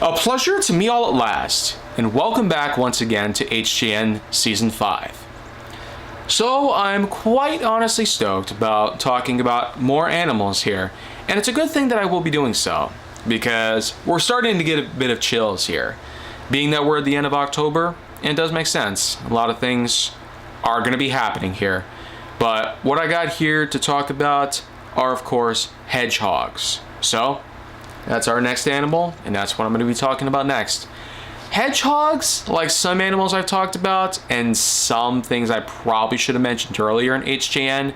A pleasure to meet all at last, and welcome back once again to HGN Season 5. So I'm quite honestly stoked about talking about more animals here, and it's a good thing that I will be doing so, because we're starting to get a bit of chills here. Being that we're at the end of October, it does make sense. A lot of things are going to be happening here. But what I got here to talk about are, of course, hedgehogs. So that's our next animal, and that's what I'm going to be talking about next. Hedgehogs, like some animals I've talked about, and some things I probably should have mentioned earlier in HJN,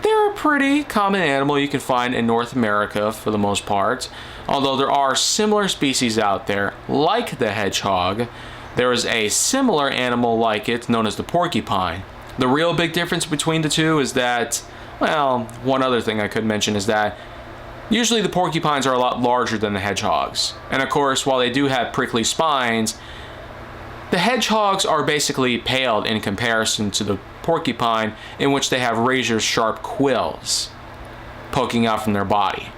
they're a pretty common animal you can find in North America for the most part. Although there are similar species out there, like the hedgehog, there is a similar animal like it known as the porcupine. The real big difference between the two is that, well, one other thing I could mention is that usually the porcupines are a lot larger than the hedgehogs. And of course, while they do have prickly spines, the hedgehogs are basically paled in comparison to the porcupine, in which they have razor-sharp quills poking out from their body.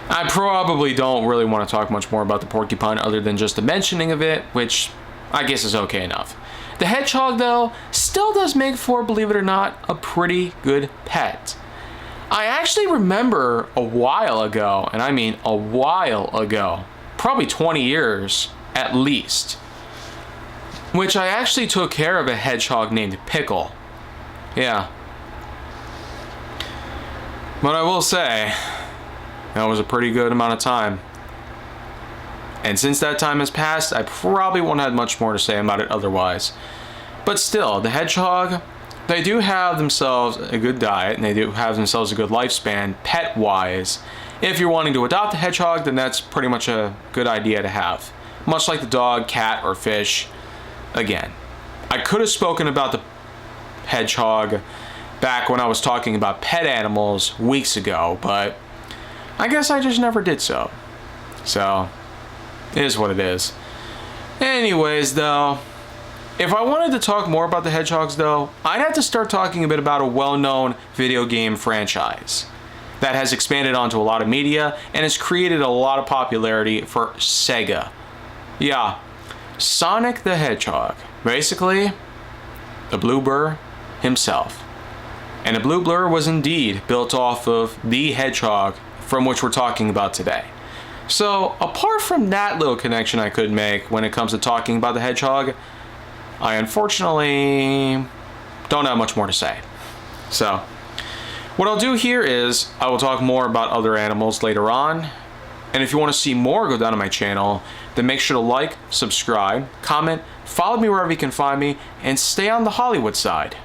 I probably don't really want to talk much more about the porcupine other than just the mentioning of it, which I guess is okay enough. The hedgehog, though, still does make for, believe it or not, a pretty good pet. I actually remember a while ago, and I mean a while ago, probably 20 years at least, which I actually took care of a hedgehog named Pickle. Yeah. But I will say, that was a pretty good amount of time. And since that time has passed, I probably won't have much more to say about it otherwise. But still, the hedgehog, they do have themselves a good diet, and they do have themselves a good lifespan, pet-wise. If you're wanting to adopt a hedgehog, then that's pretty much a good idea to have. Much like the dog, cat, or fish. Again, I could have spoken about the hedgehog back when I was talking about pet animals weeks ago, but I guess I just never did so. So, it is what it is. Anyways, though, if I wanted to talk more about the hedgehogs, though, I'd have to start talking a bit about a well-known video game franchise that has expanded onto a lot of media and has created a lot of popularity for Sega. Yeah, Sonic the Hedgehog. Basically, the Blue Blur himself. And the Blue Blur was indeed built off of the hedgehog from which we're talking about today. So, apart from that little connection I could make when it comes to talking about the hedgehog, I unfortunately don't have much more to say. So, what I'll do here is I will talk more about other animals later on. And if you want to see more go down on my channel, then make sure to like, subscribe, comment, follow me wherever you can find me, and stay on the Hollywood side.